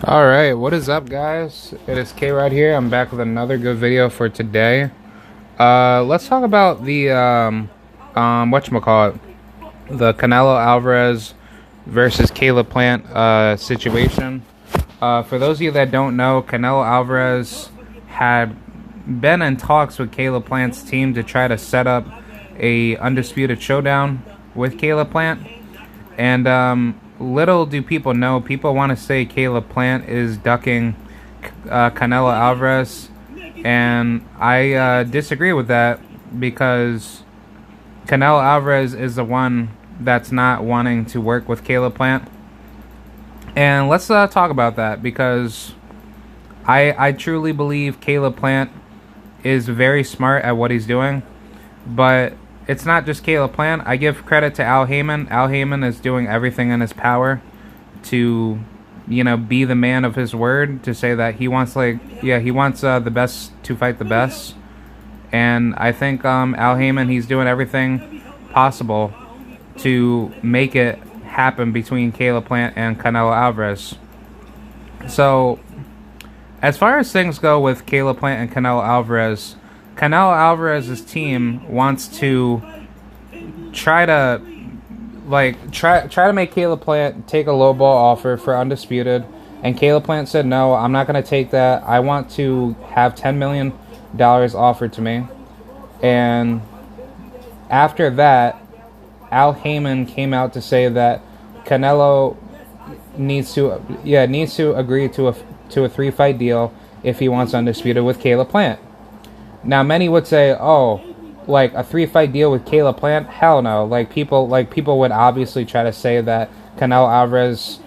Alright, what is up, guys? It is K-Rod here. I'm back with another good video for today. Let's talk about the whatchamacallit, the Canelo Alvarez versus Caleb Plant situation. For those of you that don't know, Canelo Alvarez had been in talks with Caleb Plant's team to try to set up a undisputed showdown with Caleb Plant. And little do people know, people want to say Caleb Plant is ducking Canelo Alvarez, and I disagree with that, because Canelo Alvarez is the one that's not wanting to work with Caleb Plant. And let's talk about that, because I truly believe Caleb Plant is very smart at what he's doing, but it's not just Caleb Plant. I give credit to Al Heyman. Al Heyman is doing everything in his power to, be the man of his word, to say that he wants, the best to fight the best. And I think Al Heyman, he's doing everything possible to make it happen between Caleb Plant and Canelo Alvarez. So, as far as things go with Caleb Plant and Canelo Alvarez's team wants to try to make Caleb Plant take a lowball offer for undisputed, and Caleb Plant said, no, I'm not going to take that. I want to have $10 million offered to me. And after that, Al Heyman came out to say that Canelo needs to agree to a 3-fight deal if he wants undisputed with Caleb Plant. Now, many would say, oh, like a 3-fight deal with Caleb Plant? Hell no. People would obviously try to say that Canelo Alvarez,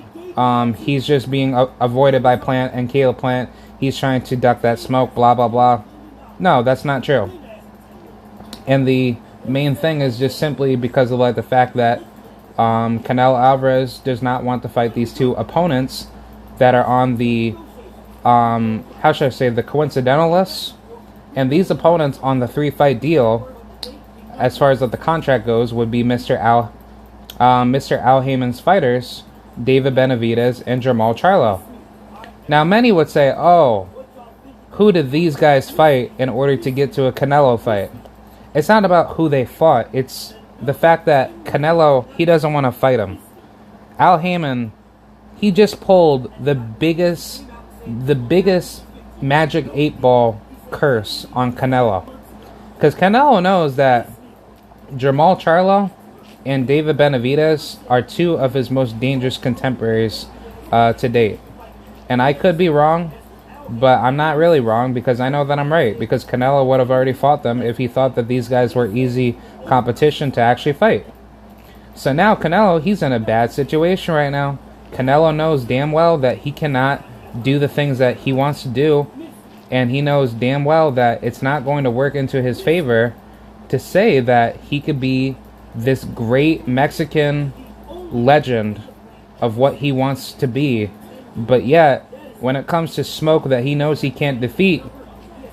he's just being avoided by Plant, and Caleb Plant, he's trying to duck that smoke, blah, blah, blah. No, that's not true. And the main thing is just simply because of the fact that Canelo Alvarez does not want to fight these two opponents that are on the, the coincidental list. And these opponents on the 3-fight deal, as far as the contract goes, would be Mr. Al Heyman's fighters, David Benavidez and Jermall Charlo. Now, many would say, oh, who did these guys fight in order to get to a Canelo fight? It's not about who they fought. It's the fact that Canelo, he doesn't want to fight him. Al Heyman, he just pulled the biggest magic 8-ball curse on Canelo, because Canelo knows that Jermall Charlo and David Benavidez are two of his most dangerous contemporaries to date. And I could be wrong, but I'm not really wrong, because I know that I'm right, because Canelo would have already fought them if he thought that these guys were easy competition to actually fight. So now Canelo, he's in a bad situation right now. Canelo knows damn well that he cannot do the things that he wants to do, and he knows damn well that it's not going to work into his favor to say that he could be this great Mexican legend of what he wants to be. But yet, when it comes to smoke that he knows he can't defeat,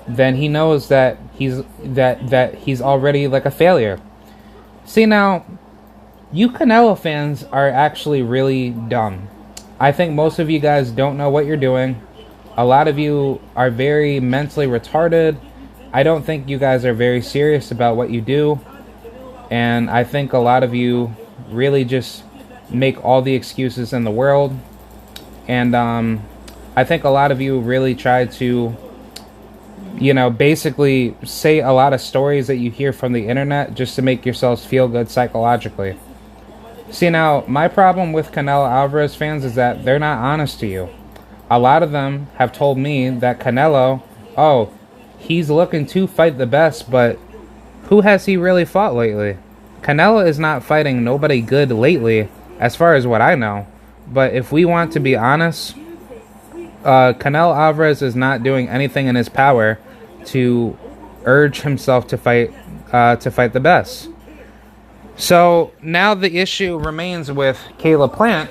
then he knows that he's already like a failure. See, now, you Canelo fans are actually really dumb. I think most of you guys don't know what you're doing. A lot of you are very mentally retarded. I don't think you guys are very serious about what you do. And I think a lot of you really just make all the excuses in the world. And I think a lot of you really try to, basically say a lot of stories that you hear from the internet just to make yourselves feel good psychologically. See, now, my problem with Canelo Alvarez fans is that they're not honest to you. A lot of them have told me that Canelo, oh, he's looking to fight the best, but who has he really fought lately? Canelo is not fighting nobody good lately, as far as what I know. But if we want to be honest, Canelo Alvarez is not doing anything in his power to urge himself to fight the best. So now the issue remains with Caleb Plant.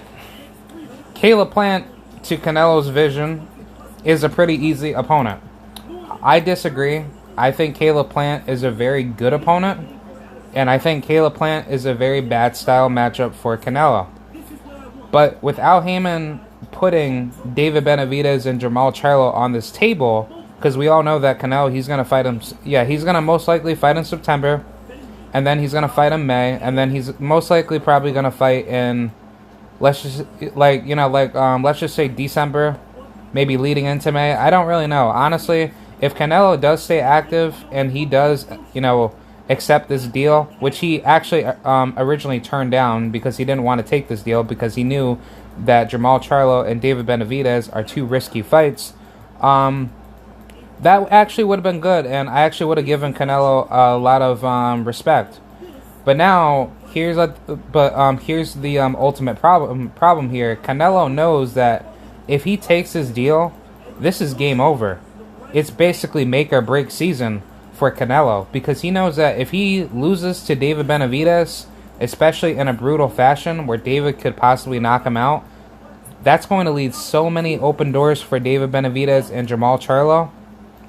Caleb Plant, to Canelo's vision, is a pretty easy opponent. I disagree. I think Caleb Plant is a very good opponent, and I think Caleb Plant is a very bad style matchup for Canelo. But with Al Heyman putting David Benavidez and Jermall Charlo on this table, because we all know that Canelo, he's gonna fight him. Yeah, he's gonna most likely fight in September, and then he's gonna fight in May, and then he's most likely probably gonna fight in, let's just let's just say December, maybe leading into May. I don't really know, honestly. If Canelo does stay active and he does, accept this deal, which he actually originally turned down because he didn't want to take this deal because he knew that Jermall Charlo and David Benavidez are two risky fights. That actually would have been good, and I actually would have given Canelo a lot of respect. But now here's the ultimate problem here. Canelo knows that if he takes this deal, this is game over. It's basically make or break season for Canelo, because he knows that if he loses to David Benavidez, especially in a brutal fashion where David could possibly knock him out, that's going to lead so many open doors for David Benavidez and Jermall Charlo.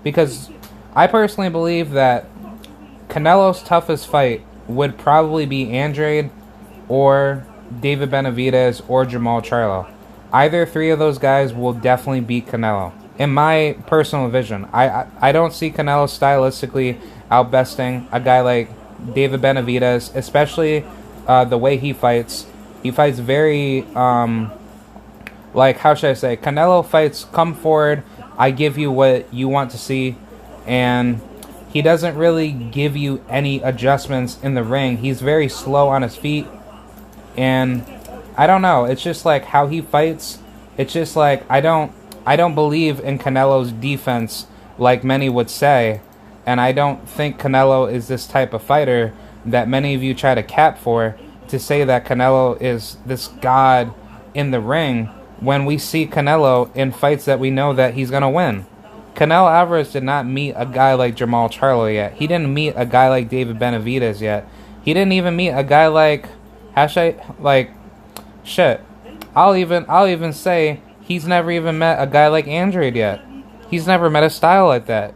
Because I personally believe that Canelo's toughest fight would probably be Andrade or David Benavidez or Jermall Charlo. Either three of those guys will definitely beat Canelo. In my personal vision, I don't see Canelo stylistically outbesting a guy like David Benavidez, especially the way he fights. He fights very, how should I say? Canelo fights, come forward, I give you what you want to see, and he doesn't really give you any adjustments in the ring. He's very slow on his feet, and I don't know. It's just like how he fights. It's just like I don't believe in Canelo's defense like many would say, and I don't think Canelo is this type of fighter that many of you try to cap for, to say that Canelo is this god in the ring when we see Canelo in fights that we know that he's going to win. Canelo Alvarez did not meet a guy like Jermall Charlo yet. He didn't meet a guy like David Benavidez yet. He didn't even meet a guy like I'll even say he's never even met a guy like Andrade yet. He's never met a style like that.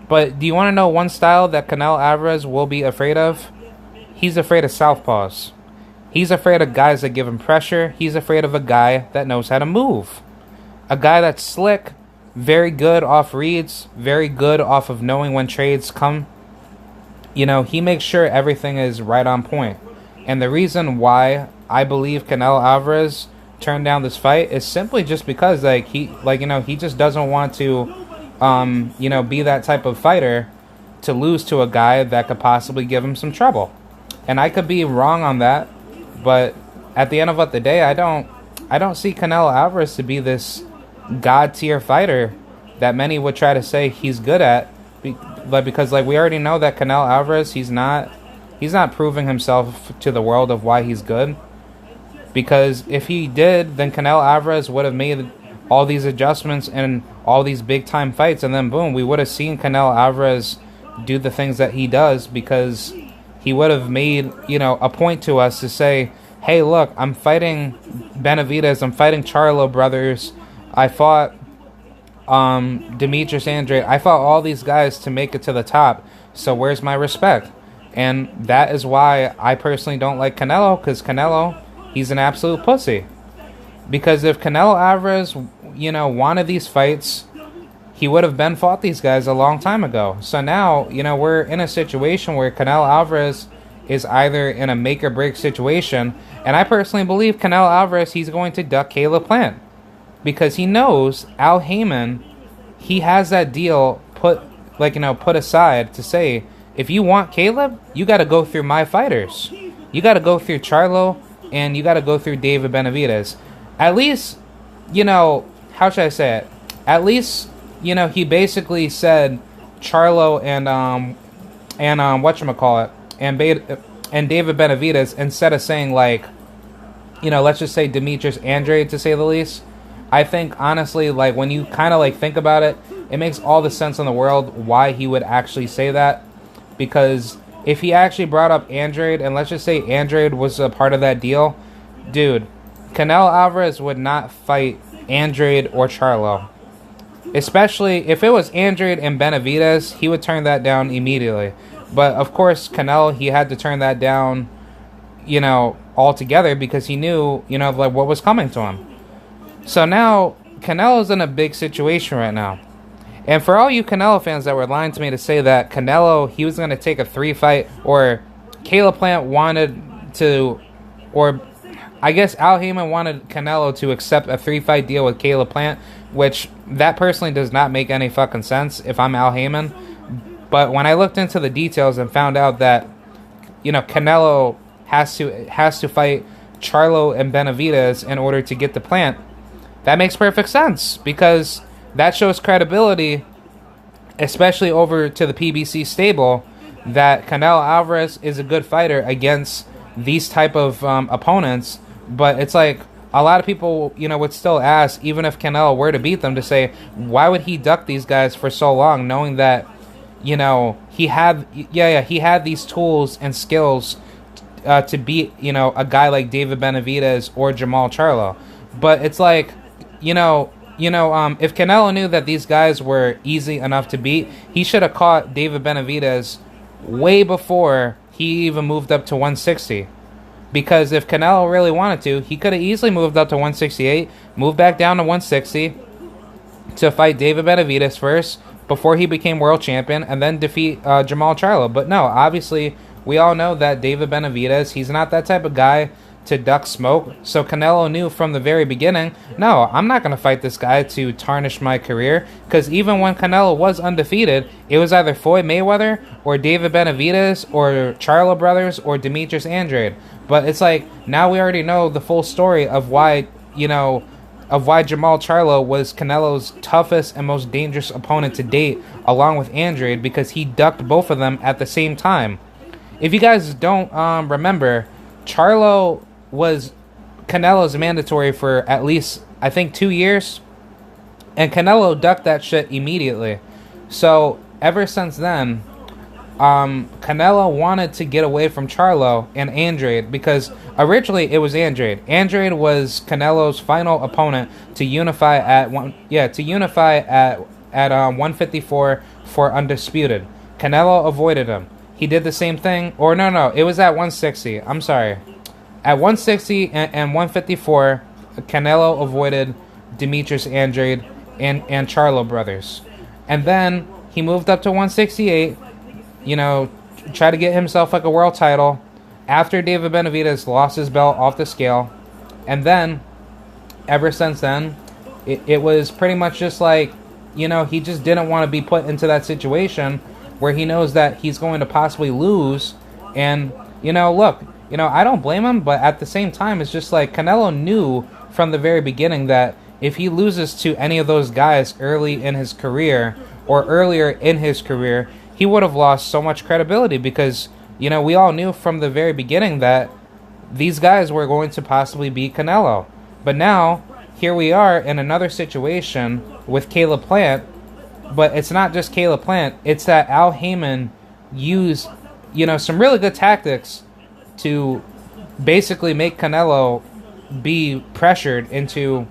But do you want to know one style that Canelo Alvarez will be afraid of? He's afraid of southpaws. He's afraid of guys that give him pressure. He's afraid of a guy that knows how to move. A guy that's slick, very good off reads, very good off of knowing when trades come. He makes sure everything is right on point. And the reason why I believe Canelo Alvarez turned down this fight is simply just because he just doesn't want to be that type of fighter to lose to a guy that could possibly give him some trouble. And I could be wrong on that, but at the end of the day, I don't see Canelo Alvarez to be this god tier fighter that many would try to say he's good at, because we already know that Canelo Alvarez, he's not proving himself to the world of why he's good. Because if he did, then Canelo Alvarez would have made all these adjustments and all these big time fights, and then boom, we would have seen Canelo Alvarez do the things that he does, because he would have made a point to us to say, hey, look, I'm fighting Benavidez, I'm fighting Charlo brothers, I fought Demetrius Andrade, I fought all these guys to make it to the top, so where's my respect? And that is why I personally don't like Canelo, because Canelo, he's an absolute pussy. Because if Canelo Alvarez, wanted these fights, he would have fought these guys a long time ago. So now, we're in a situation where Canelo Alvarez is either in a make or break situation, and I personally believe Canelo Alvarez, he's going to duck Caleb Plant, because he knows Al Heyman, he has that deal put aside to say, if you want Caleb, you got to go through my fighters. You got to go through Charlo, and you got to go through David Benavidez. At least, how should I say it? At least, he basically said Charlo and whatchamacallit, and David Benavidez, instead of saying let's just say Demetrius Andrade, to say the least. I think honestly, when you kind of think about it, it makes all the sense in the world why he would actually say that. Because if he actually brought up Andrade, and let's just say Andrade was a part of that deal, dude, Canelo Alvarez would not fight Andrade or Charlo. Especially if it was Andrade and Benavidez, he would turn that down immediately. But of course, Canelo, he had to turn that down, altogether, because he knew, what was coming to him. So now Canelo's in a big situation right now. And for all you Canelo fans that were lying to me to say that Canelo, he was going to take a 3-fight, or Caleb Plant wanted to, or I guess Al Heyman wanted Canelo to accept a 3-fight deal with Caleb Plant, which that personally does not make any fucking sense if I'm Al Heyman. But when I looked into the details and found out that, you know, Canelo has to fight Charlo and Benavidez in order to get the Plant, that makes perfect sense, because that shows credibility, especially over to the PBC stable, that Canelo Alvarez is a good fighter against these type of opponents. But it's like, a lot of people, you know, would still ask, even if Canelo were to beat them, to say, why would he duck these guys for so long, knowing that, you know, he had these tools and skills to beat, you know, a guy like David Benavidez or Jamal Charlo. But it's like, if Canelo knew that these guys were easy enough to beat, he should have caught David Benavidez way before he even moved up to 160. Because if Canelo really wanted to, he could have easily moved up to 168, moved back down to 160 to fight David Benavidez first before he became world champion, and then defeat Jamal Charlo. But no, obviously, we all know that David Benavidez, he's not that type of guy to duck smoke. So Canelo knew from the very beginning, no, I'm not going to fight this guy to tarnish my career, because even when Canelo was undefeated, it was either Floyd Mayweather or David Benavidez or Charlo brothers or Demetrius Andrade. But it's like, now we already know the full story of why, Jamal Charlo was Canelo's toughest and most dangerous opponent to date, along with Andrade, because he ducked both of them at the same time. If you guys don't remember, Charlo was Canelo's mandatory for at least, I think, 2 years, and Canelo ducked that shit immediately. So ever since then, Canelo wanted to get away from Charlo and Andrade, because originally it was Andrade. Andrade was Canelo's final opponent to unify at 154 for undisputed. Canelo avoided him. He did the same thing, or no, it was at 160. I'm sorry. At 160 and 154, Canelo avoided Demetrius Andrade and Charlo brothers. And then he moved up to 168, tried to get himself like a world title after David Benavidez lost his belt off the scale. And then, ever since then, it was pretty much just like, he just didn't want to be put into that situation where he knows that he's going to possibly lose. And, look, I don't blame him, but at the same time, it's just like Canelo knew from the very beginning that if he loses to any of those guys early in his career or earlier in his career, he would have lost so much credibility, because, we all knew from the very beginning that these guys were going to possibly beat Canelo. But now, here we are in another situation with Caleb Plant, but it's not just Caleb Plant, it's that Al Heyman used, some really good tactics to basically make Canelo be pressured into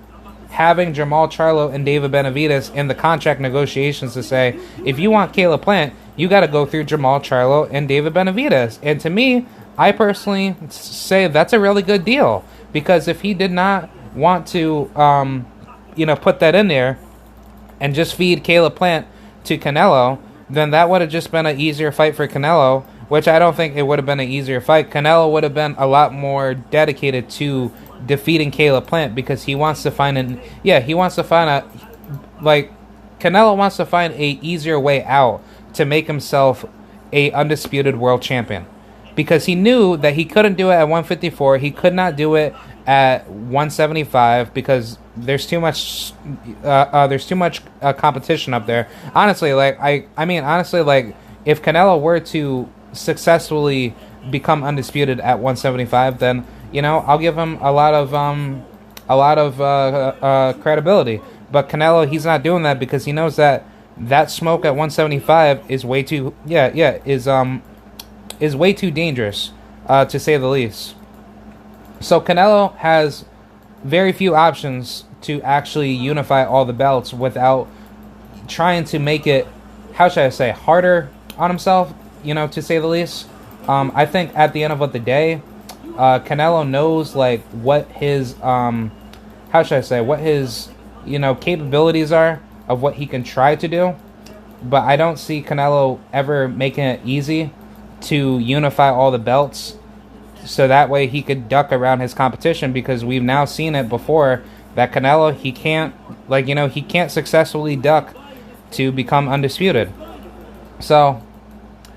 having Jamal Charlo and David Benavidez in the contract negotiations to say, if you want Caleb Plant, you got to go through Jamal Charlo and David Benavidez. And to me, I personally say that's a really good deal, because if he did not want to, put that in there and just feed Caleb Plant to Canelo, then that would have just been an easier fight for Canelo, which I don't think it would have been an easier fight. Canelo would have been a lot more dedicated to defeating Caleb Plant, because he wants to find Canelo wants to find a easier way out to make himself a undisputed world champion, because he knew that he couldn't do it at 154, he could not do it at 175, because there's too much competition up there. Honestly, if Canelo were to successfully become undisputed at 175, then I'll give him a lot of credibility. But Canelo, he's not doing that, because he knows that smoke at 175 is way too way too dangerous, to say the least. So Canelo has very few options to actually unify all the belts without trying to make it, how should I say, harder on himself, to say the least. I think at the end of the day, Canelo knows what his how how should I say, what his, capabilities are of what he can try to do. But I don't see Canelo ever making it easy to unify all the belts so that way he could duck around his competition, because we've now seen it before that Canelo, he can't, he can't successfully duck to become undisputed. So,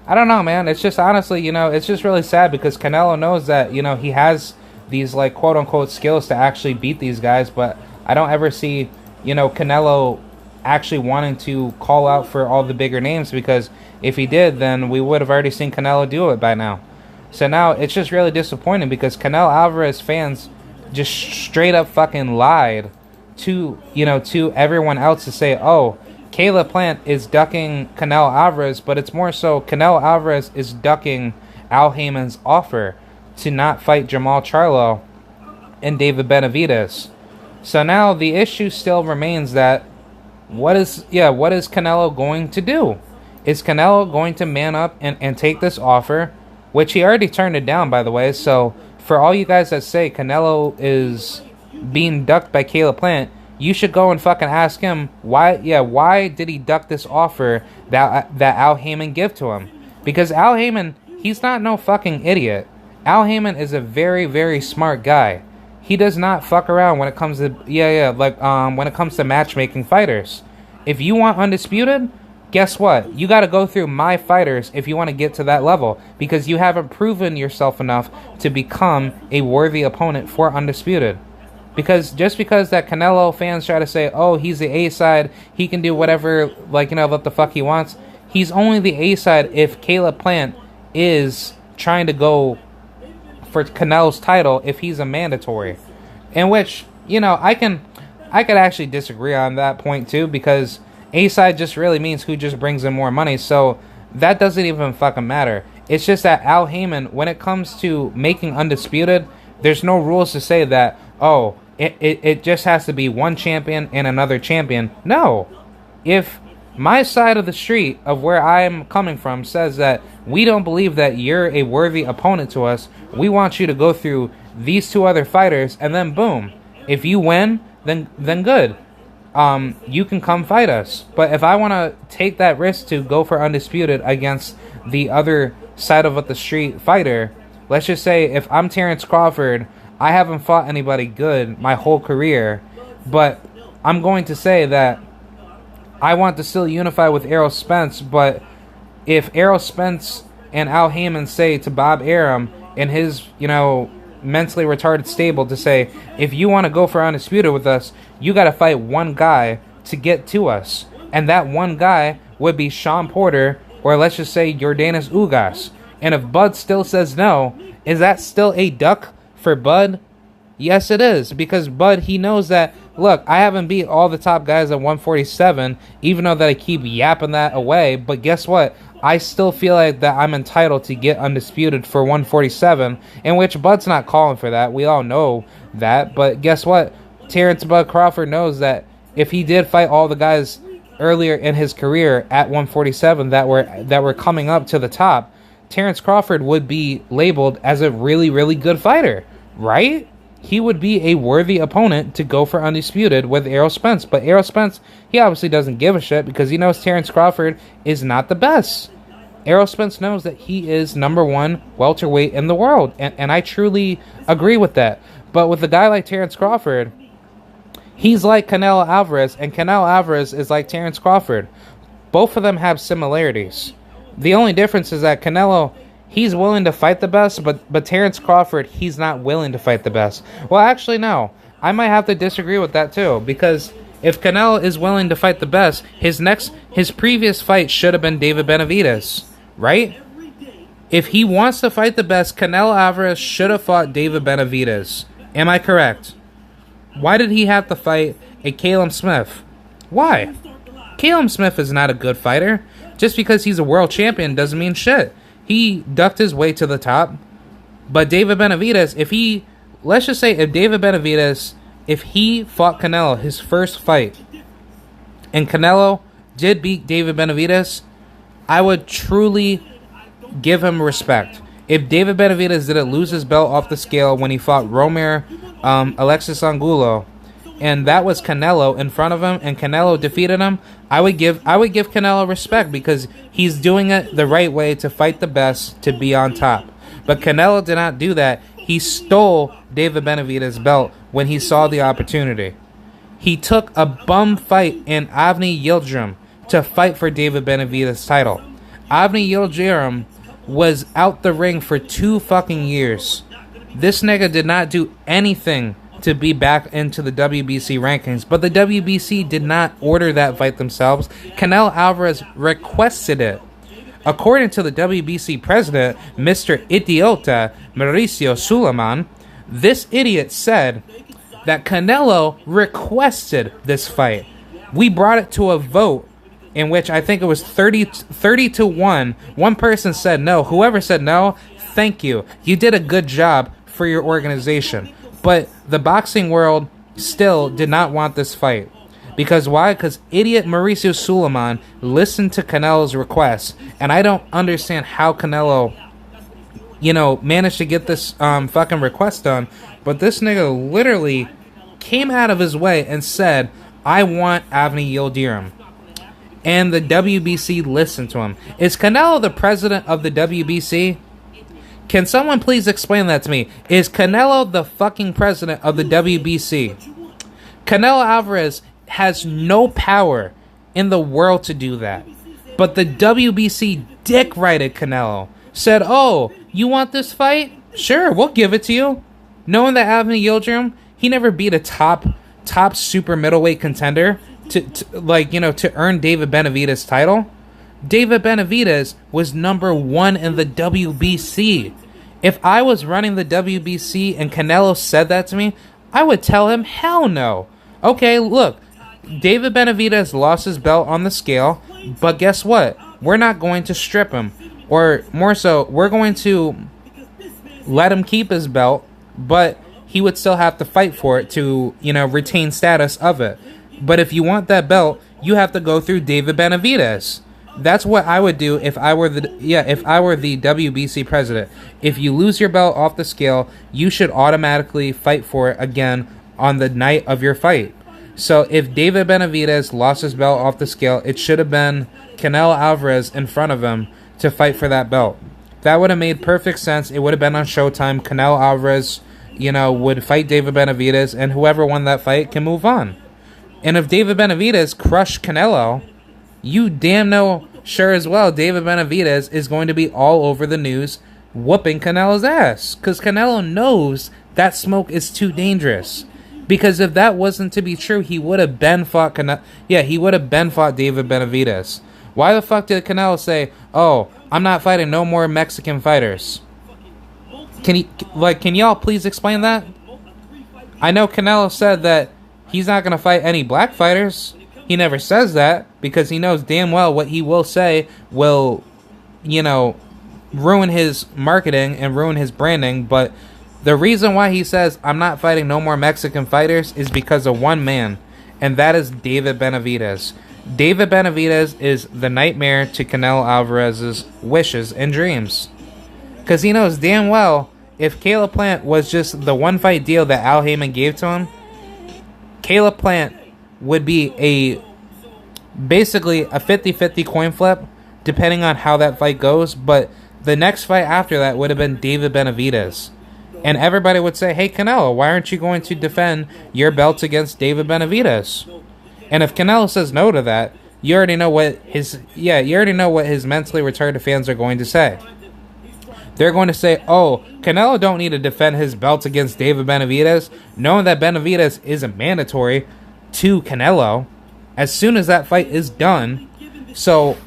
I don't know, man. It's just honestly, it's just really sad because Canelo knows that, he has these, quote-unquote skills to actually beat these guys, but I don't ever see, Canelo actually wanting to call out for all the bigger names, because if he did, then we would have already seen Canelo do it by now. So now it's just really disappointing because Canelo Alvarez fans just straight up fucking lied to everyone else to say, oh, Caleb Plant is ducking Canelo Alvarez, but it's more so Canelo Alvarez is ducking Al Heyman's offer to not fight Jermall Charlo and David Benavidez. So now the issue still remains that what is Canelo going to do? Is Canelo going to man up and take this offer, which he already turned it down, by the way? So for all you guys that say Canelo is being ducked by Caleb Plant, you should go and fucking ask him why did he duck this offer that Al Heyman gave to him? Because Al Heyman, he's not no fucking idiot. Al Heyman is a very, very smart guy. He does not fuck around when it comes to when it comes to matchmaking fighters. If you want undisputed, guess what? You got to go through my fighters if you want to get to that level, because you haven't proven yourself enough to become a worthy opponent for undisputed. Because just because that Canelo fans try to say, oh, he's the A side, he can do whatever, what the fuck he wants. He's only the A side if Caleb Plant is trying to go for Canelo's title if he's a mandatory. In which, I could actually disagree on that point too, because A side just really means who just brings in more money, so that doesn't even fucking matter. It's just that Al Heyman, when it comes to making undisputed, there's no rules to say that, oh, it just has to be one champion and another champion. No. If my side of the street of where I'm coming from says that we don't believe that you're a worthy opponent to us, we want you to go through these two other fighters, and then boom. If you win, then good. You can come fight us. But if I want to take that risk to go for undisputed against the other side of the street fighter, let's just say if I'm Terrence Crawford, I haven't fought anybody good my whole career, but I'm going to say that I want to still unify with Errol Spence, but if Errol Spence and Al Heyman say to Bob Arum in his, mentally retarded stable to say, if you want to go for undisputed with us, you got to fight one guy to get to us. And that one guy would be Sean Porter, or let's just say Yordenis Ugas. And if Bud still says no, is that still a duck for Bud? Yes, it is, because Bud, he knows that, look, I haven't beat all the top guys at 147, even though that I keep yapping that away, but guess what? I still feel like that I'm entitled to get undisputed for 147, in which Bud's not calling for that. We all know that, but guess what? Terrence Bud Crawford knows that if he did fight all the guys earlier in his career at 147 that were coming up to the top, Terrence Crawford would be labeled as a really, really good fighter, right? He would be a worthy opponent to go for undisputed with Errol Spence. But Errol Spence, he obviously doesn't give a shit because he knows Terrence Crawford is not the best. Errol Spence knows that he is number one welterweight in the world. And I truly agree with that. But with a guy like Terrence Crawford, he's like Canelo Alvarez, and Canelo Alvarez is like Terrence Crawford. Both of them have similarities. The only difference is that Canelo, he's willing to fight the best, but Terrence Crawford, he's not willing to fight the best. Well, actually, no. I might have to disagree with that, too, because if Canelo is willing to fight the best, his previous fight should have been David Benavidez, right? If he wants to fight the best, Canelo Alvarez should have fought David Benavidez. Am I correct? Why did he have to fight a Caleb Smith? Why? Caleb Smith is not a good fighter. Just because he's a world champion doesn't mean shit. He ducked his way to the top. But David Benavidez, let's just say if David Benavidez, if he fought Canelo his first fight, and Canelo did beat David Benavidez, I would truly give him respect. If David Benavidez didn't lose his belt off the scale when he fought Romero, Alexis Angulo, and that was Canelo in front of him, and Canelo defeated him, I would give Canelo respect because he's doing it the right way to fight the best to be on top. But Canelo did not do that. He stole David Benavidez' belt when he saw the opportunity. He took a bum fight in Avni Yildirim to fight for David Benavidez' title. Avni Yildirim was out the ring for 2 fucking years. This nigga did not do anything to be back into the WBC rankings, but the WBC did not order that fight themselves. Canelo Alvarez requested it. According to the WBC president, Mr. Idiota Mauricio Suleiman, this idiot said that Canelo requested this fight. We brought it to a vote in which I think it was 30 to 1. One person said no. Whoever said no, thank you. You did a good job for your organization. But the boxing world still did not want this fight. Because why? Because idiot Mauricio Suleiman listened to Canelo's request. And I don't understand how Canelo, managed to get this fucking request done. But this nigga literally came out of his way and said, I want Avni Yildirim. And the WBC listened to him. Is Canelo the president of the WBC? Can someone please explain that to me? Is Canelo the fucking president of the WBC? Canelo Alvarez has no power in the world to do that. But the WBC dick-righted Canelo. Said, oh, you want this fight? Sure, we'll give it to you. Knowing that Avni Yildirim, he never beat a top super middleweight contender to earn David Benavidez' title. David Benavidez was number 1 in the WBC. If I was running the WBC and Canelo said that to me, I would tell him, hell no. Okay, look, David Benavidez lost his belt on the scale, but guess what? We're not going to strip him. Or more so, we're going to let him keep his belt, but he would still have to fight for it to, retain status of it. But if you want that belt, you have to go through David Benavidez. That's what I would do if I were the WBC president. If you lose your belt off the scale, you should automatically fight for it again on the night of your fight. So if David Benavidez lost his belt off the scale, it should have been Canelo Alvarez in front of him to fight for that belt. That would have made perfect sense. It would have been on Showtime. Canelo Alvarez, would fight David Benavidez, and whoever won that fight can move on. And if David Benavidez crushed Canelo, you damn know sure as well David Benavidez is going to be all over the news whooping Canelo's ass. Because Canelo knows that smoke is too dangerous. Because if that wasn't to be true, he would have been fought he would have been fought David Benavidez. Why the fuck did Canelo say, oh, I'm not fighting no more Mexican fighters? Can y'all please explain that? I know Canelo said that he's not going to fight any black fighters. He never says that because he knows damn well what he will say will, ruin his marketing and ruin his branding. But the reason why he says, I'm not fighting no more Mexican fighters is because of one man, and that is David Benavidez. David Benavidez is the nightmare to Canelo Alvarez's wishes and dreams. Because he knows damn well if Caleb Plant was just the one fight deal that Al Heyman gave to him, Caleb Plant would be basically a 50-50 coin flip, depending on how that fight goes. But the next fight after that would have been David Benavidez. And everybody would say, hey, Canelo, why aren't you going to defend your belts against David Benavidez? And if Canelo says no to that, you already know what his mentally retarded fans are going to say. They're going to say, oh, Canelo don't need to defend his belts against David Benavidez, knowing that Benavidez isn't mandatory to Canelo as soon as that fight is done. So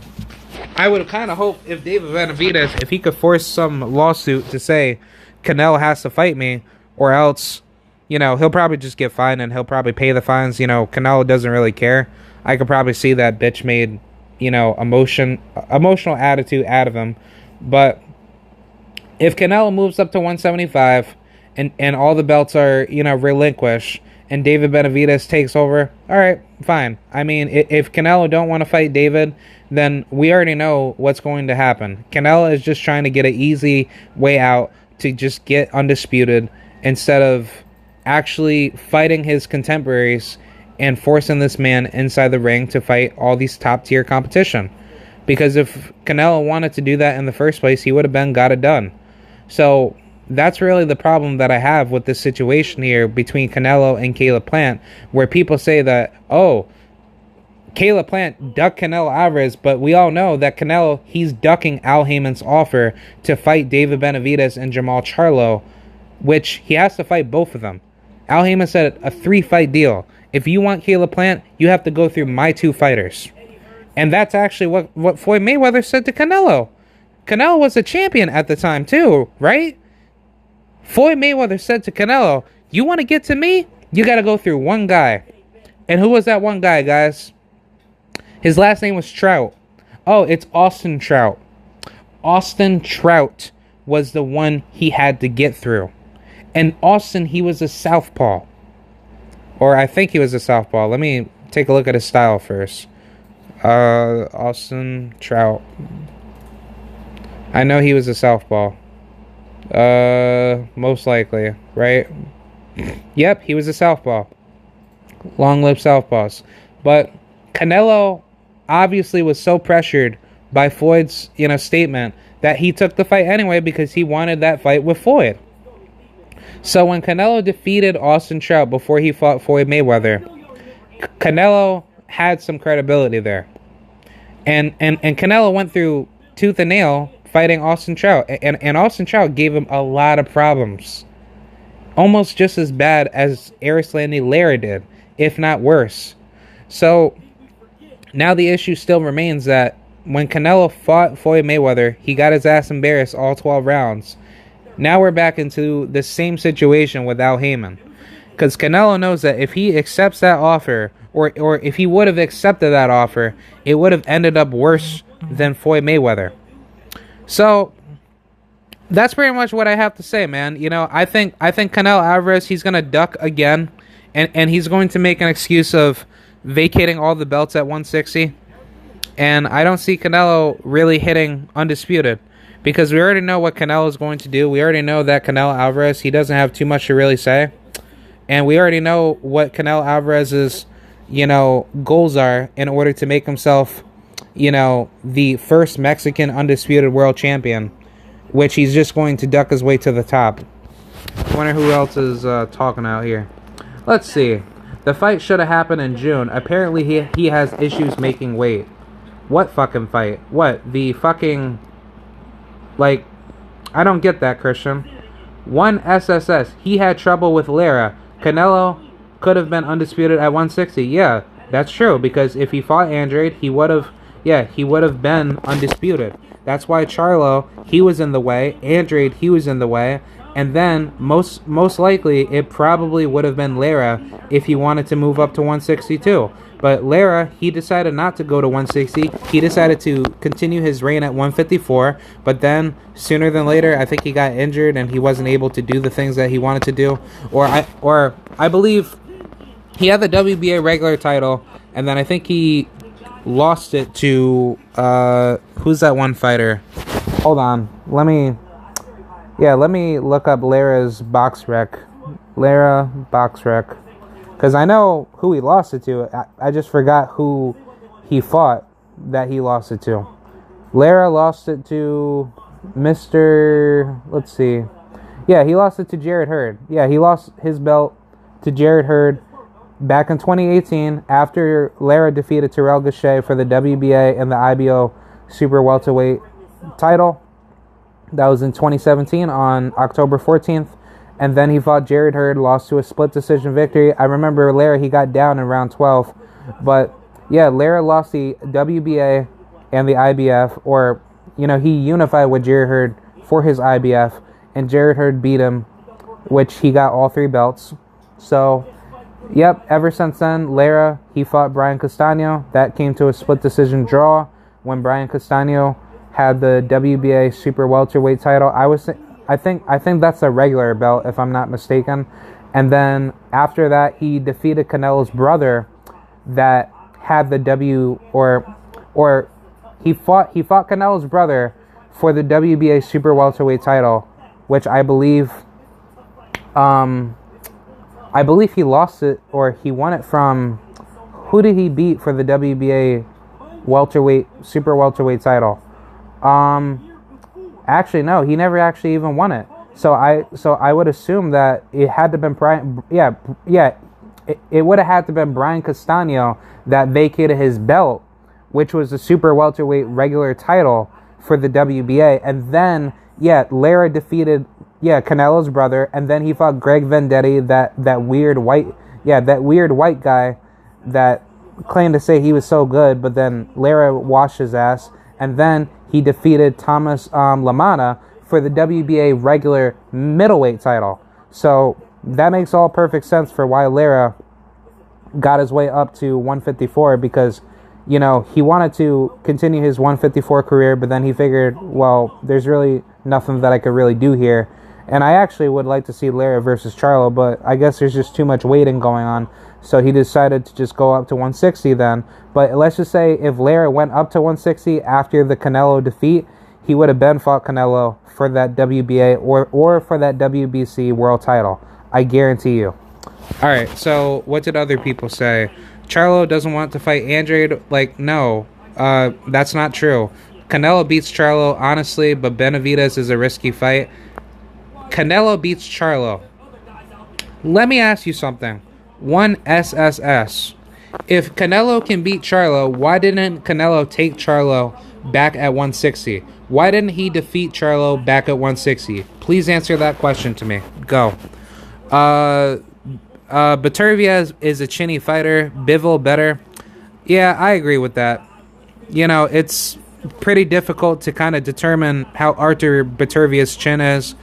I would kind of hope if David Benavidez, if he could force some lawsuit to say Canelo has to fight me, or else, he'll probably just get fined and he'll probably pay the fines. Canelo doesn't really care. I could probably see that bitch made, emotional attitude out of him. But if Canelo moves up to 175 and all the belts are, relinquished and David Benavidez takes over, all right, fine. I mean, if Canelo don't want to fight David, then we already know what's going to happen. Canelo is just trying to get an easy way out to just get undisputed instead of, actually fighting his contemporaries and forcing this man inside the ring to fight all these top tier competition. Because if Canelo wanted to do that in the first place, he would have got it done. So that's really the problem that I have with this situation here between Canelo and Caleb Plant, where people say that, oh, Caleb Plant ducked Canelo Alvarez, but we all know that Canelo, he's ducking Al Haymon's offer to fight David Benavidez and Jermall Charlo, which he has to fight both of them. Al Heyman said a 3-fight deal. If you want Caleb Plant, you have to go through my 2 fighters. And that's actually what Floyd Mayweather said to Canelo. Canelo was a champion at the time too, right? Floyd Mayweather said to Canelo, you want to get to me? You got to go through one guy. And who was that one guy, guys? His last name was Trout. Oh, it's Austin Trout. Austin Trout was the one he had to get through. And Austin, he was a southpaw. Or I think he was a southpaw. Let me take a look at his style first. Austin Trout. I know he was a southpaw. Most likely, right? Yep, he was a southpaw. Long-lived southpaws. But Canelo obviously was so pressured by Floyd's, statement that he took the fight anyway because he wanted that fight with Floyd. So when Canelo defeated Austin Trout before he fought Floyd Mayweather, Canelo had some credibility there. And Canelo went through tooth and nail fighting Austin Trout. And Austin Trout gave him a lot of problems. Almost just as bad as Erislandy Lara did, if not worse. So now the issue still remains that when Canelo fought Floyd Mayweather, he got his ass embarrassed all 12 rounds. Now we're back into the same situation with Al Heyman. Because Canelo knows that if he accepts that offer, or if he would have accepted that offer, it would have ended up worse than Floyd Mayweather. So that's pretty much what I have to say, man. I think Canelo Alvarez, he's going to duck again, and he's going to make an excuse of vacating all the belts at 160. And I don't see Canelo really hitting undisputed, because we already know what Canelo is going to do. We already know that Canelo Alvarez, he doesn't have too much to really say. And we already know what Canelo Alvarez's, goals are in order to make himself, the first Mexican undisputed world champion, which he's just going to duck his way to the top. I wonder who else is talking out here. Let's see. The fight should have happened in June. Apparently he has issues making weight. What fucking fight? What? The fucking... I don't get that, Christian. One SSS. He had trouble with Lara. Canelo could have been undisputed at 160. Yeah, that's true. Because if he fought Andrade, he would have been undisputed. That's why Charlo, he was in the way. Andrade, he was in the way. And then, most likely, it probably would have been Lara if he wanted to move up to 162. But Lara, he decided not to go to 160. He decided to continue his reign at 154. But then, sooner than later, I think he got injured and he wasn't able to do the things that he wanted to do. Or I believe he had the WBA regular title, and then I think he lost it to who's that one fighter? Hold on, let me look up Lara's box rec. Lara box rec, because I know who he lost it to. I just forgot who he fought that he lost it to. Lara lost it to Mr. Let's see. Yeah, he lost it to Jarrett Hurd. Yeah, he lost his belt to Jarrett Hurd back in 2018 after Lara defeated Terrell Gausha for the WBA and the IBO Super Welterweight title. That was in 2017 on October 14th. And then he fought Jarrett Hurd, lost to a split decision victory. I remember Lara, he got down in round 12. But yeah, Lara lost the WBA and the IBF, or, he unified with Jarrett Hurd for his IBF, and Jarrett Hurd beat him, which he got all 3 belts. So, yep, ever since then, Lara, he fought Brian Castano. That came to a split decision draw when Brian Castano had the WBA Super Welterweight title. I think that's a regular belt, if I'm not mistaken. And then after that, he defeated Canelo's brother that had the he fought Canelo's brother for the WBA Super Welterweight title, which I believe I believe he lost it, or he won it from, who did he beat for the WBA super welterweight title? Actually, no, he never actually even won it. So I would assume that it had to been Brian. It would have had to been Brian Castano that vacated his belt, which was the super welterweight regular title for the WBA, and then Lara defeated Canelo's brother, and then he fought Greg Vendetti, that weird white guy that claimed to say he was so good, but then Lara washed his ass, and then he defeated Thomas LaManna for the WBA regular middleweight title. So that makes all perfect sense for why Lara got his way up to 154, because he wanted to continue his 154 career, but then he figured, well, there's really nothing that I could really do here. And I actually would like to see Lara versus Charlo, but I guess there's just too much waiting going on. So he decided to just go up to 160 then. But let's just say if Lara went up to 160 after the Canelo defeat, he would have been fought Canelo for that WBA or for that WBC world title. I guarantee you. All right, so what did other people say? Charlo doesn't want to fight Andrade. Like, no, that's not true. Canelo beats Charlo, honestly, but Benavidez is a risky fight. Canelo beats Charlo. Let me ask you something. One SSS. If Canelo can beat Charlo, why didn't Canelo take Charlo back at 160? Why didn't he defeat Charlo back at 160? Please answer that question to me. Go. Beterbiev is a chinny fighter. Bivol better. Yeah, I agree with that. It's pretty difficult to kind of determine how Artur Beterbiev's chin is.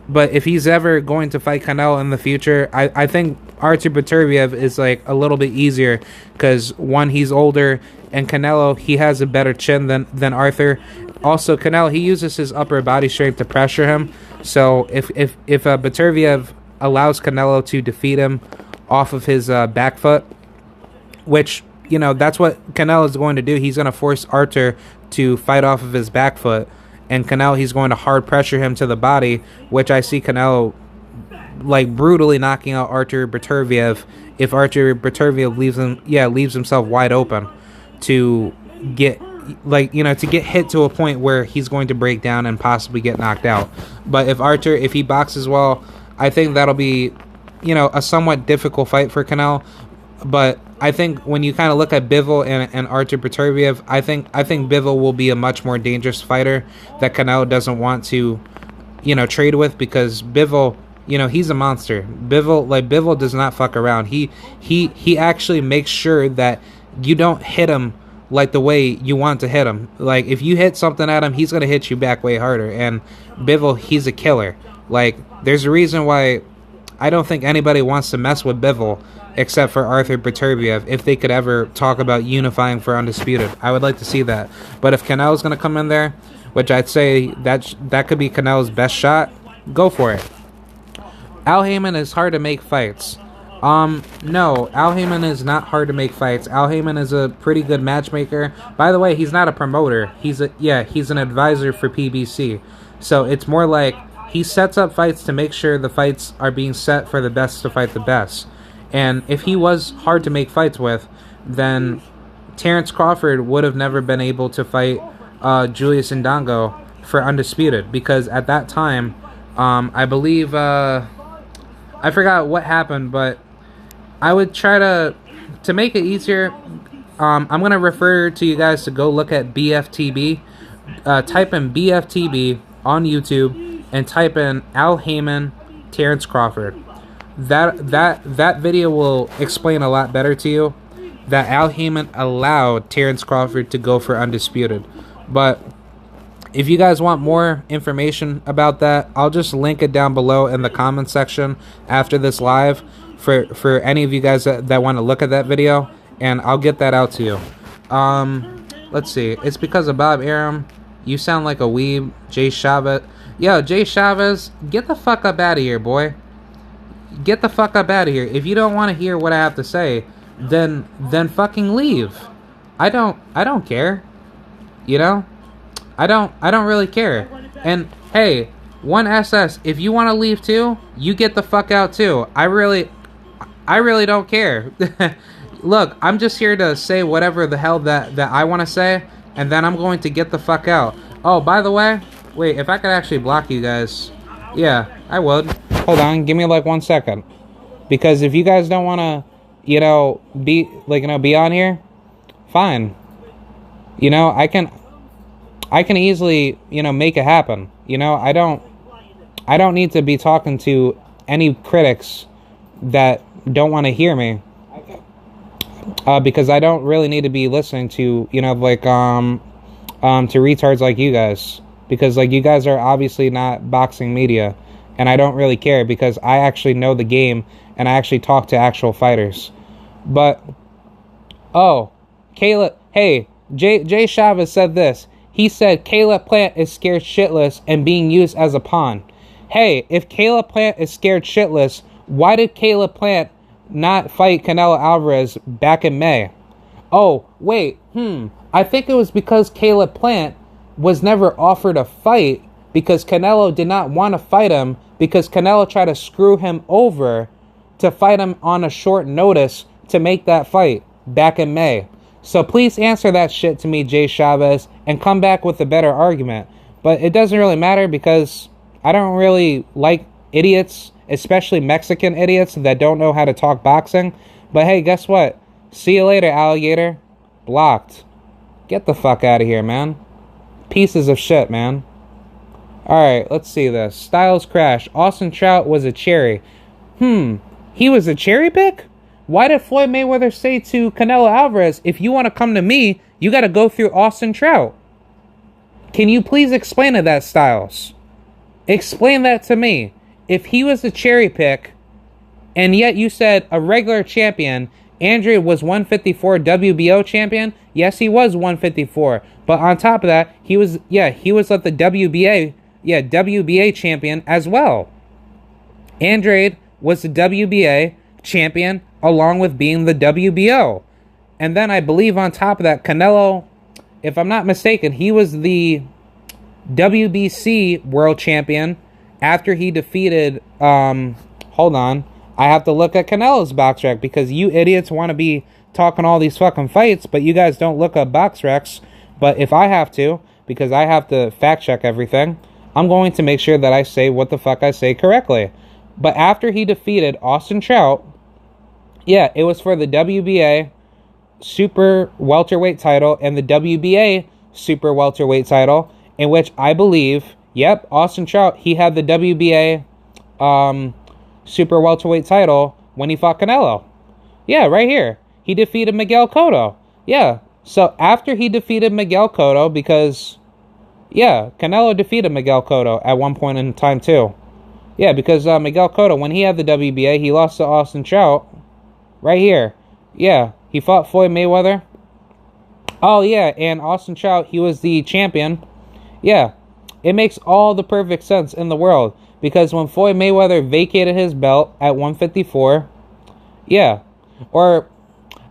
But if he's ever going to fight Canelo in the future, I think Artur Beterbiev is like a little bit easier, because one, he's older, and Canelo, he has a better chin than Arthur. Also, Canelo, he uses his upper body strength to pressure him. So if Beterbiev allows Canelo to defeat him off of his back foot, which, that's what Canelo is going to do. He's going to force Artur to fight off of his back foot. And Canelo, he's going to hard pressure him to the body, which I see Canelo like brutally knocking out Artur Beterbiev if Artur Beterbiev leaves himself wide open to get to get hit to a point where he's going to break down and possibly get knocked out. But if he boxes well, I think that'll be a somewhat difficult fight for Canelo. But I think when you kind of look at Bivol and Artur Beterbiev, I think Bivol will be a much more dangerous fighter that Canelo doesn't want to, trade with, because Bivol, he's a monster. Bivol does not fuck around. He actually makes sure that you don't hit him like the way you want to hit him. Like, if you hit something at him, he's gonna hit you back way harder. And Bivol, he's a killer. Like, there's a reason why I don't think anybody wants to mess with Bivol except for Artur Beterbiev, if they could ever talk about unifying for Undisputed. I would like to see that. But if Canelo's going to come in there, which I'd say that could be Canelo's best shot, go for it. Al Haymon is hard to make fights. No, Al Haymon is not hard to make fights. Al Haymon is a pretty good matchmaker. By the way, he's not a promoter. He's an advisor for PBC. So it's more like he sets up fights to make sure the fights are being set for the best to fight the best. And if he was hard to make fights with, then Terrence Crawford would have never been able to fight Julius Indongo for Undisputed, because at that time, I believe, I forgot what happened, but I would try to make it easier. I'm going to refer to you guys to go look at BFTB. Type in BFTB on YouTube and type in Al Haymon, Terrence Crawford. That video will explain a lot better to you that Al Haymon allowed Terrence Crawford to go for Undisputed. But if you guys want more information about that, I'll just link it down below in the comment section after this live for any of you guys that want to look at that video, and I'll get that out to you. Let's see. It's because of Bob Arum. You sound like a weeb. Jay Chavez. Yo, Jay Chavez, get the fuck up out of here, boy. Get the fuck up out of here. If you don't want to hear what I have to say, then fucking leave. I don't care. I don't really care. And hey, 1SS, if you want to leave too, you get the fuck out too. I really don't care. Look, I'm just here to say whatever the hell that I want to say, and then I'm going to get the fuck out. Oh, by the way, wait, if I could actually block you guys, yeah, I would. Hold on, give me like 1 second. Because if you guys don't want to, be on here, fine. I can easily, make it happen. I don't need to be talking to any critics that don't want to hear me. Because I don't really need to be listening to, to retards like you guys. Because, you guys are obviously not boxing media. And I don't really care because I actually know the game and I actually talk to actual fighters. But, Caleb, hey, Jay Chavez said this. He said Caleb Plant is scared shitless and being used as a pawn. Hey, if Caleb Plant is scared shitless, why did Caleb Plant not fight Canelo Alvarez back in May? Oh, wait, I think it was because Caleb Plant was never offered a fight because Canelo did not want to fight him because Canelo tried to screw him over to fight him on a short notice to make that fight back in May. So please answer that shit to me, Jay Chavez, and come back with a better argument. But it doesn't really matter because I don't really like idiots, especially Mexican idiots that don't know how to talk boxing. But hey, guess what? See you later, alligator. Blocked. Get the fuck out of here, man. Pieces of shit, man. Alright, let's see this. Styles crash. Austin Trout was a cherry. He was a cherry pick? Why did Floyd Mayweather say to Canelo Alvarez, if you want to come to me, you got to go through Austin Trout? Can you please explain to that, Styles? Explain that to me. If he was a cherry pick, and yet you said a regular champion, Andre was 154 WBO champion. Yes, he was 154. But on top of that, he was like the WBA champion as well. Andrade was the WBA champion along with being the WBO. And then I believe on top of that, Canelo, if I'm not mistaken, he was the WBC world champion after he defeated, hold on, I have to look at Canelo's box rec because you idiots want to be talking all these fucking fights, but you guys don't look up box recs. But if I have to, because I have to fact check everything, I'm going to make sure that I say what the fuck I say correctly. But after he defeated Austin Trout, yeah, it was for the WBA super welterweight title and the WBA super welterweight title, in which I believe, yep, Austin Trout, he had the WBA super welterweight title when he fought Canelo. Yeah, right here. He defeated Miguel Cotto. Yeah, so after he defeated Miguel Cotto, because, yeah, Canelo defeated Miguel Cotto at one point in time too. Yeah, because Miguel Cotto, when he had the WBA, he lost to Austin Trout. Right here. Yeah, he fought Floyd Mayweather. Oh, yeah, and Austin Trout, he was the champion. Yeah, it makes all the perfect sense in the world. Because when Floyd Mayweather vacated his belt at 154, yeah, or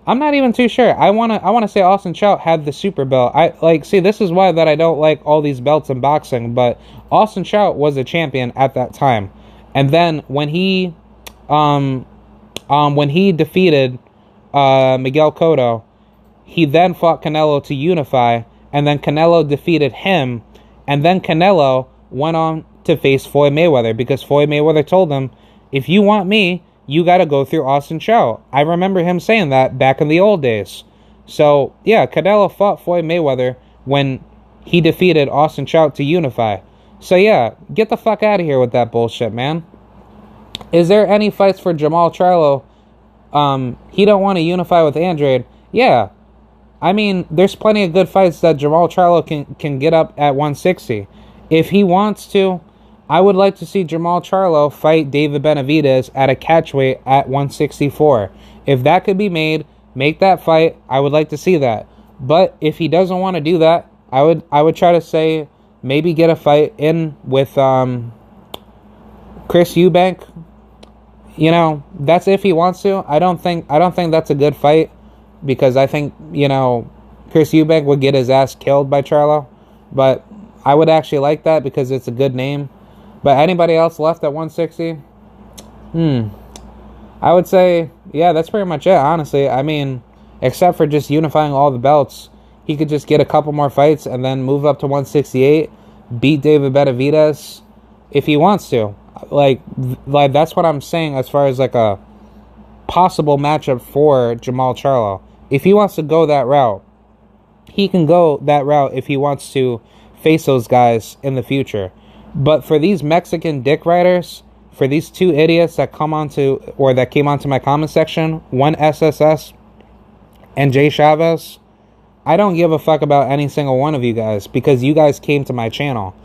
I'm not even too sure. I wanna say Austin Trout had the super belt. See, this is why that I don't like all these belts in boxing, but Austin Trout was a champion at that time. And then when he defeated Miguel Cotto, he then fought Canelo to unify, and then Canelo defeated him, and then Canelo went on to face Floyd Mayweather, because Floyd Mayweather told him, if you want me, you got to go through Austin Trout. I remember him saying that back in the old days. So, yeah, Canelo fought Floyd Mayweather when he defeated Austin Trout to unify. So, yeah, get the fuck out of here with that bullshit, man. Is there any fights for Jermall Charlo? He don't want to unify with Andrade. Yeah. I mean, there's plenty of good fights that Jermall Charlo can get up at 160. If he wants to, I would like to see Jermall Charlo fight David Benavidez at a catchweight at 164. If that could be made, make that fight. I would like to see that. But if he doesn't want to do that, I would try to say maybe get a fight in with Chris Eubank. You know, that's if he wants to. I don't think that's a good fight, because I think, Chris Eubank would get his ass killed by Charlo. But I would actually like that because it's a good name. But anybody else left at 160? I would say Yeah, that's pretty much it, honestly. I mean, except for just unifying all the belts, he could just get a couple more fights and then move up to 168, beat David Benavidez if he wants to. Like that's what I'm saying as far as like a possible matchup for Jermall Charlo. If he wants to go that route, he can go that route if he wants to face those guys in the future. But for these Mexican dick riders, for these two idiots that come onto or that came onto my comment section, one SSS and Jay Chavez, I don't give a fuck about any single one of you guys because you guys came to my channel.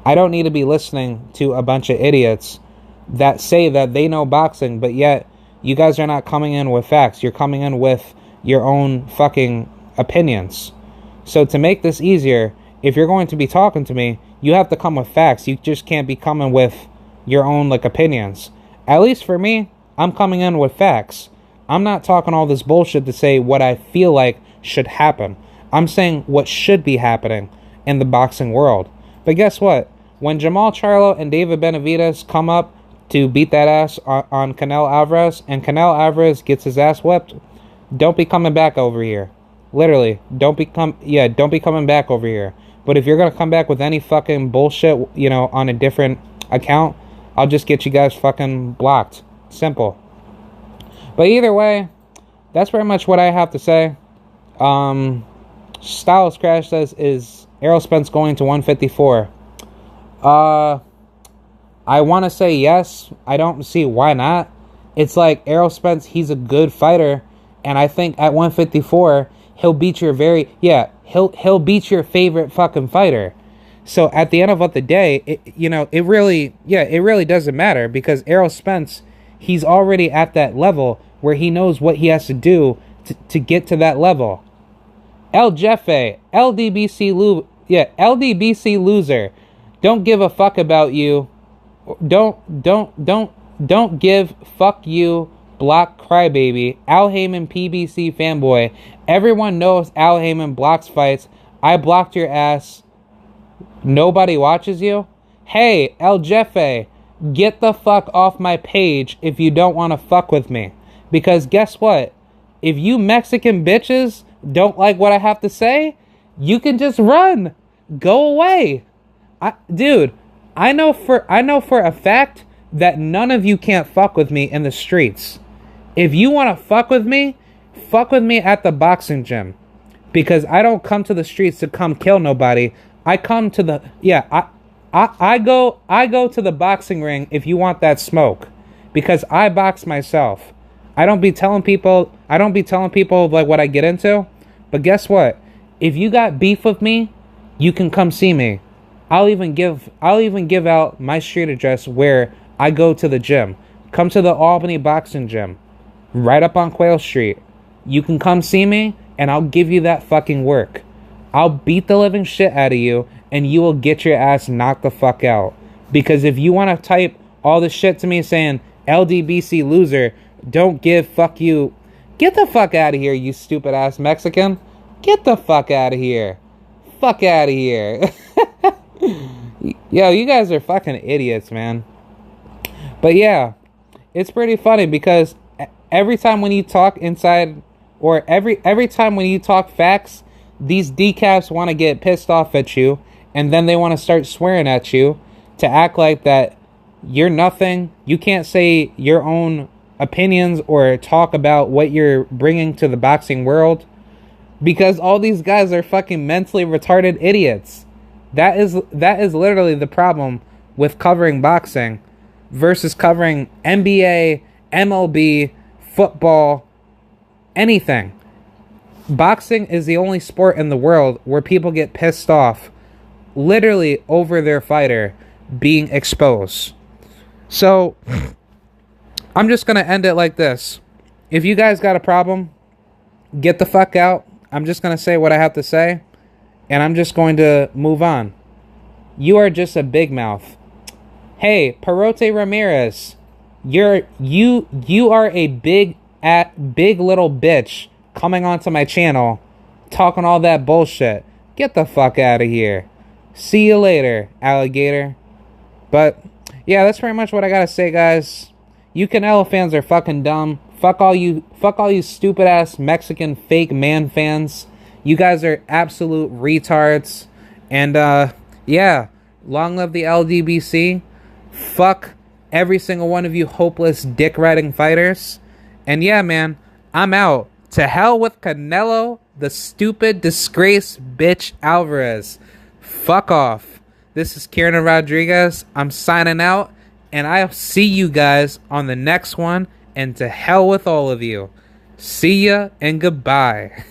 I don't need to be listening to a bunch of idiots that say that they know boxing, but yet you guys are not coming in with facts. You're coming in with your own fucking opinions. So to make this easier, if you're going to be talking to me, you have to come with facts. You just can't be coming with your own like opinions. At least for me, I'm coming in with facts. I'm not talking all this bullshit to say what I feel like should happen. I'm saying what should be happening in the boxing world. But guess what? When Jermall Charlo and David Benavidez come up to beat that ass on Canelo Alvarez, and Canelo Alvarez gets his ass whipped, don't be coming back over here. Literally, don't be coming back over here. But if you're gonna come back with any fucking bullshit, you know, on a different account, I'll just get you guys fucking blocked. Simple. But either way, that's pretty much what I have to say. Styles Crash says, is Errol Spence going to 154? I want to say yes. I don't see why not. It's like Errol Spence, he's a good fighter, and I think at 154 he'll beat your he'll beat your favorite fucking fighter. So at the end of the day, it really doesn't matter because Errol Spence, he's already at that level where he knows what he has to do to get to that level. El Jefe, LDBC loser. Don't give a fuck about you. Don't give fuck you, block crybaby. Al Heyman PBC fanboy. Everyone knows Al Heyman blocks fights. I blocked your ass. Nobody watches you? Hey, El Jefe, get the fuck off my page if you don't want to fuck with me. Because guess what? If you Mexican bitches don't like what I have to say, you can just run. Go away. Dude, I know for a fact that none of you can't fuck with me in the streets. If you want to fuck with me at the boxing gym. Because I don't come to the streets to come kill nobody. I come to the I go to the boxing ring if you want that smoke. Because I box myself. I don't be telling people like what I get into. But guess what? If you got beef with me, you can come see me. I'll even give out my street address where I go to the gym. Come to the Albany Boxing Gym. Right up on Quayle Street. You can come see me and I'll give you that fucking work. I'll beat the living shit out of you and you will get your ass knocked the fuck out. Because if you want to type all this shit to me saying LDBC loser, don't give fuck you. Get the fuck out of here, you stupid ass Mexican. Get the fuck out of here. Fuck out of here. Yo, you guys are fucking idiots, man. But yeah, it's pretty funny because every time when you talk inside, or every time when you talk facts, these decaps want to get pissed off at you, and then they want to start swearing at you to act like that you're nothing. You can't say your own opinions or talk about what you're bringing to the boxing world because all these guys are fucking mentally retarded idiots. That is literally the problem with covering boxing versus covering NBA, MLB, football, anything. Boxing is the only sport in the world where people get pissed off literally over their fighter being exposed. So I'm just going to end it like this. If you guys got a problem, get the fuck out. I'm just going to say what I have to say. And I'm just going to move on. You are just a big mouth. Hey, Perote Ramirez, you are a big little bitch coming onto my channel, talking all that bullshit. Get the fuck out of here. See you later, alligator. But yeah, that's pretty much what I gotta say, guys. You Canelo fans are fucking dumb. Fuck all you stupid ass Mexican fake man fans. You guys are absolute retards. And yeah, long live the LDBC. Fuck every single one of you hopeless dick riding fighters. And yeah, man, I'm out. To hell with Canelo, the stupid disgrace bitch Alvarez. Fuck off. This is Kieran Rodriguez. I'm signing out, and I'll see you guys on the next one. And to hell with all of you. See ya and goodbye.